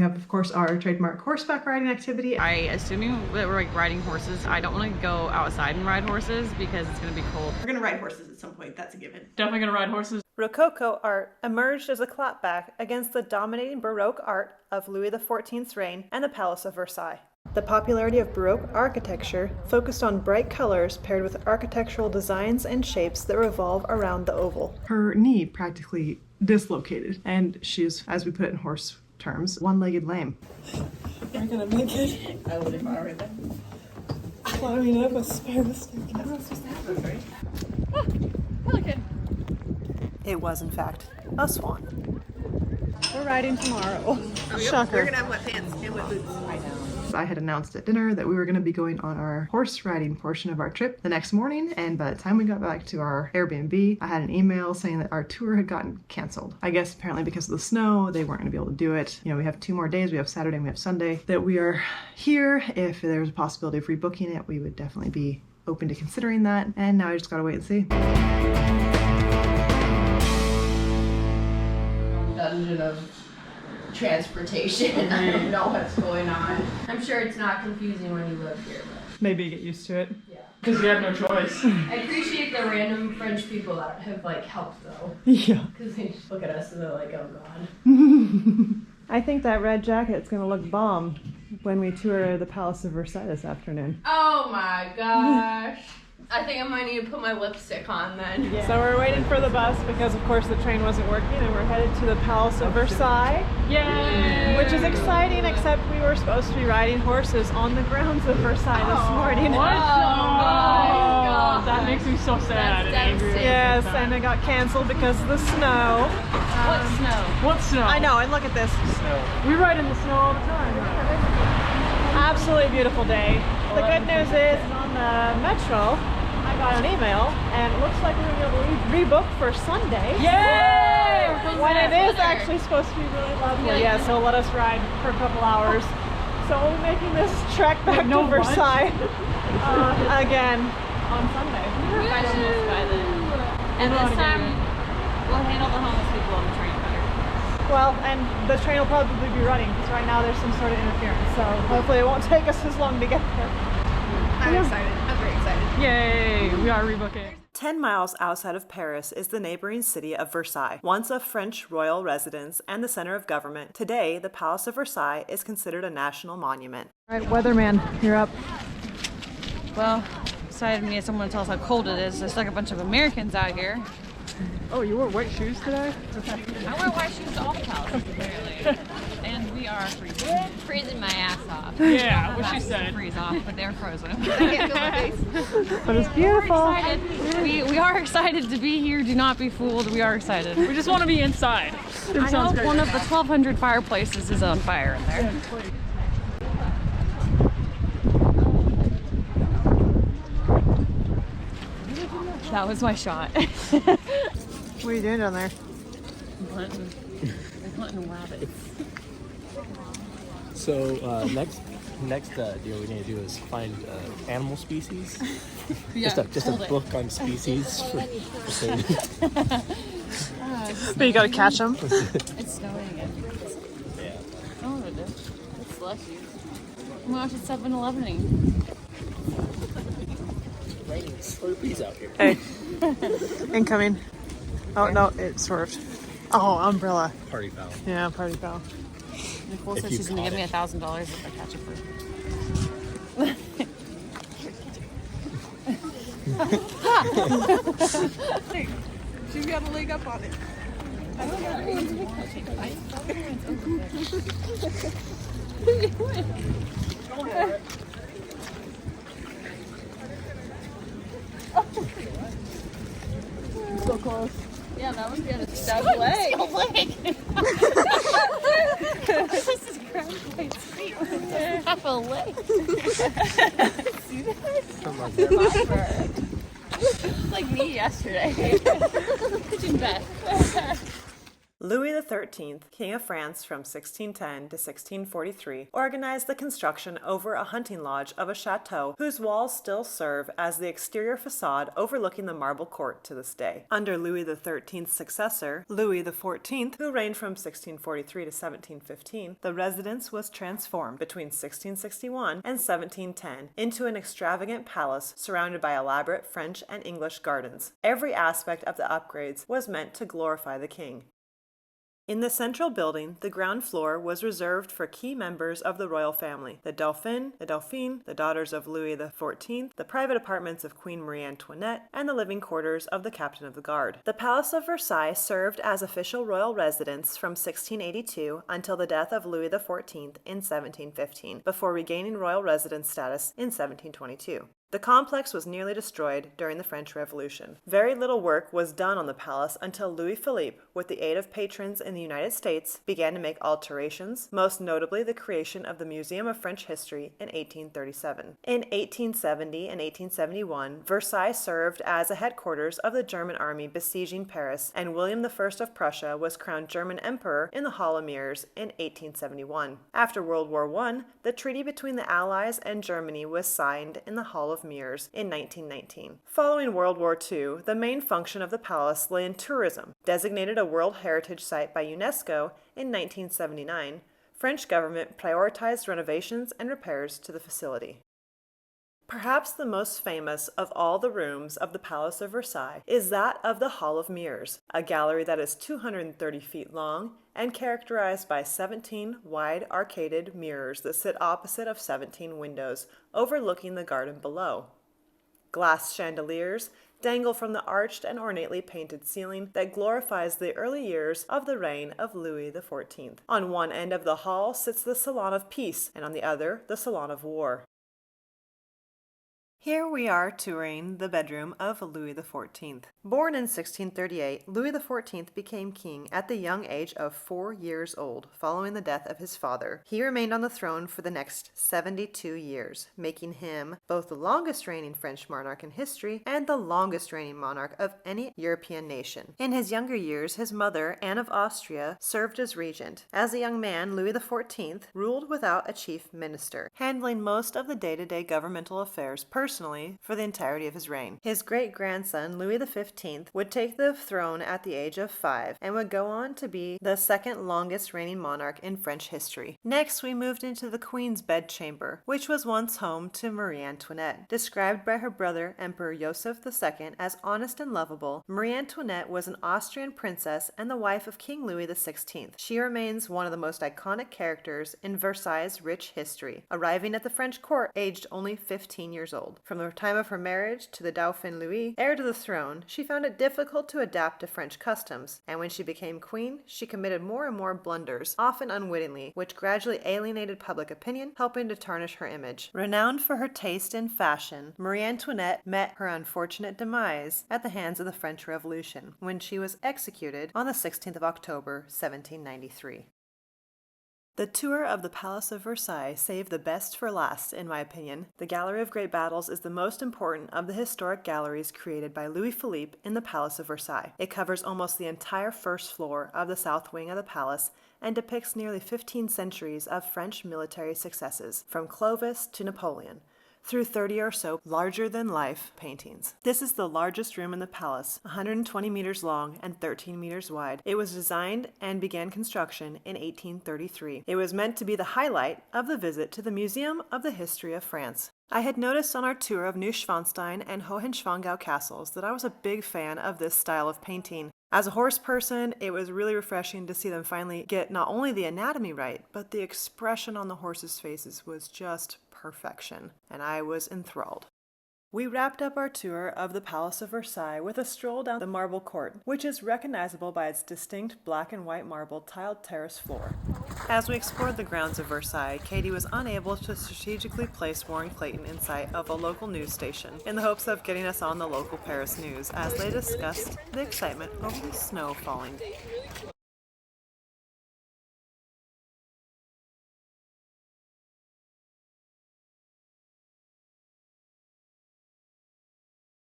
We have, of course, our trademark horseback riding activity. Assuming that we're like riding horses, I don't want to go outside and ride horses because it's going to be cold. We're gonna ride horses at some point, that's a given. Definitely gonna ride horses. Rococo art emerged as a clapback against the dominating Baroque art of Louis XIV's reign and the Palace of Versailles. The popularity of Baroque architecture focused on bright colors paired with architectural designs and shapes that revolve around the oval. Her knee practically dislocated, and she's, as we put it in horse terms, one-legged lame. We're gonna make it. I would have already been. Climbing up a spare mistake. That's not supposed to happen, right? Oh, pelican. It was, in fact, a swan. We're riding tomorrow. Shocker. We're gonna have wet pants and wet boots. I know. I had announced at dinner that we were going to be going on our horse riding portion of our trip the next morning, and by the time we got back to our Airbnb, I had an email saying that our tour had gotten canceled. I guess apparently because of the snow, they weren't going to be able to do it. You know, we have 2 more days. We have Saturday and we have Sunday. That we are here. If there's a possibility of rebooking it, we would definitely be open to considering that. And now I just gotta wait and see. Dungeon of transportation. I don't know what's going on. I'm sure it's not confusing when you live here, but Maybe get used to it. yeah. Because you have no choice. I appreciate the random French people that have like helped though. Yeah. Because they just look at us and they're like, oh god. I think that red jacket's gonna look bomb when we tour the Palace of Versailles this afternoon. Oh my gosh. I think I might need to put my lipstick on then. Yeah. So we're waiting for the bus because of course the train wasn't working, and we're headed to the Palace of Versailles. Yay! Which is exciting, except we were supposed to be riding horses on the grounds of Versailles this morning. What? God. That makes me so sad and That's angry. devastating. Yes, and it got canceled because of the snow. What snow? What snow? I know, and look at this. We ride in the snow all the time. Absolutely beautiful day. The good news is on the Metro, I got an email, and it looks like we're going to rebook for Sunday. Yay! When it is actually supposed to be really lovely. Yeah, so let us ride for a couple hours. So we'll be making this trek back to Versailles again on Sunday. Professionals by then. And this time, we'll handle the homeless people on the train better. Well, and the train will probably be running because right now there's some sort of interference. So hopefully it won't take us as long to get there. I'm excited. I'm very excited. Yay! We are rebooking. 10 miles outside of Paris is the neighboring city of Versailles. Once a French royal residence and the center of government, today the Palace of Versailles is considered a national monument. All right, weatherman, you're up. Well, decided we need someone to tell us how cold it is. There's like a bunch of Americans out here. Oh, you wore white shoes today? I wear white shoes to all the palaces, apparently. And we are freezing. Freezing my ass off. Yeah, what she said. Freeze off, but they're frozen. I can't feel my face. But it's beautiful. We are excited to be here. Do not be fooled. We are excited. We just want to be inside. It I sounds hope great. one of the 1,200 fireplaces is on fire in there. That was my shot. What are you doing down there? Hunting rabbits. So next deal we need to do is find animal species. Just a book on species. But you gotta catch them. It's snowing again. Yeah. Oh, it is. It's slushy. Oh my gosh, it's 7-Elevening. Raining Slurpees out here. Hey. Incoming. Oh, no, it swerved. Oh, umbrella. Party foul. Yeah, party foul. Nicole If says you she's gonna caught give me it. $1,000 if I catch a fruit. She's got a leg up on it. So close. Yeah, that was good. It's dog leg. This is ground quite sweet. Half a leg. See that? Like me yesterday. Pigeon Beth. Louis XIII, King of France from 1610 to 1643, organized the construction over a hunting lodge of a chateau whose walls still serve as the exterior facade overlooking the marble court to this day. Under Louis XIII's successor, Louis XIV, who reigned from 1643 to 1715, the residence was transformed between 1661 and 1710 into an extravagant palace surrounded by elaborate French and English gardens. Every aspect of the upgrades was meant to glorify the king. In the central building, the ground floor was reserved for key members of the royal family: the Dauphin, the Dauphine, the daughters of Louis XIV, the private apartments of Queen Marie Antoinette, and the living quarters of the captain of the guard. The Palace of Versailles served as official royal residence from 1682 until the death of Louis XIV in 1715, before regaining royal residence status in 1722. The complex was nearly destroyed during the French Revolution. Very little work was done on the palace until Louis Philippe, with the aid of patrons in the United States, began to make alterations, most notably the creation of the Museum of French History in 1837. In 1870 and 1871, Versailles served as a headquarters of the German army besieging Paris, and William I of Prussia was crowned German Emperor in the Hall of Mirrors in 1871. After World War I, the treaty between the Allies and Germany was signed in the Hall of Mirrors in 1919. Following World War II, the main function of the palace lay in tourism. Designated a World Heritage Site by UNESCO in 1979, French government prioritized renovations and repairs to the facility. Perhaps the most famous of all the rooms of the Palace of Versailles is that of the Hall of Mirrors, a gallery that is 230 feet long and characterized by 17 wide arcaded mirrors that sit opposite of 17 windows overlooking the garden below. Glass chandeliers dangle from the arched and ornately painted ceiling that glorifies the early years of the reign of Louis XIV. On one end of the hall sits the Salon of Peace, and on the other, the Salon of War. Here we are touring the bedroom of Louis XIV. Born in 1638, Louis XIV became king at the young age of 4 years old, following the death of his father. He remained on the throne for the next 72 years, making him both the longest reigning French monarch in history and the longest reigning monarch of any European nation. In his younger years, his mother, Anne of Austria, served as regent. As a young man, Louis XIV ruled without a chief minister, handling most of the day-to-day governmental affairs personally for the entirety of his reign. His great-grandson, Louis XV, would take the throne at the age of 5 and would go on to be the second longest reigning monarch in French history. Next, we moved into the Queen's bedchamber, which was once home to Marie Antoinette. Described by her brother, Emperor Joseph II, as honest and lovable, Marie Antoinette was an Austrian princess and the wife of King Louis XVI. She remains one of the most iconic characters in Versailles' rich history, arriving at the French court aged only 15 years old. From the time of her marriage to the Dauphin Louis, heir to the throne, she found it difficult to adapt to French customs, and when she became queen, she committed more and more blunders, often unwittingly, which gradually alienated public opinion, helping to tarnish her image. Renowned for her taste in fashion, Marie Antoinette met her unfortunate demise at the hands of the French Revolution, when she was executed on the 16th of October, 1793. The tour of the Palace of Versailles saved the best for last, in my opinion. The Gallery of Great Battles is the most important of the historic galleries created by Louis Philippe in the Palace of Versailles. It covers almost the entire first floor of the south wing of the palace and depicts nearly 15 centuries of French military successes, from Clovis to Napoleon, through 30 or so larger-than-life paintings. This is the largest room in the palace, 120 meters long and 13 meters wide. It was designed and began construction in 1833. It was meant to be the highlight of the visit to the Museum of the History of France. I had noticed on our tour of Neuschwanstein and Hohenschwangau castles that I was a big fan of this style of painting. As a horse person, it was really refreshing to see them finally get not only the anatomy right, but the expression on the horses' faces was just perfection, and I was enthralled. We wrapped up our tour of the Palace of Versailles with a stroll down the marble court, which is recognizable by its distinct black and white marble tiled terrace floor. As we explored the grounds of Versailles, Katie was unable to strategically place Warren Clayton in sight of a local news station, in the hopes of getting us on the local Paris news as they discussed the excitement over the snow falling.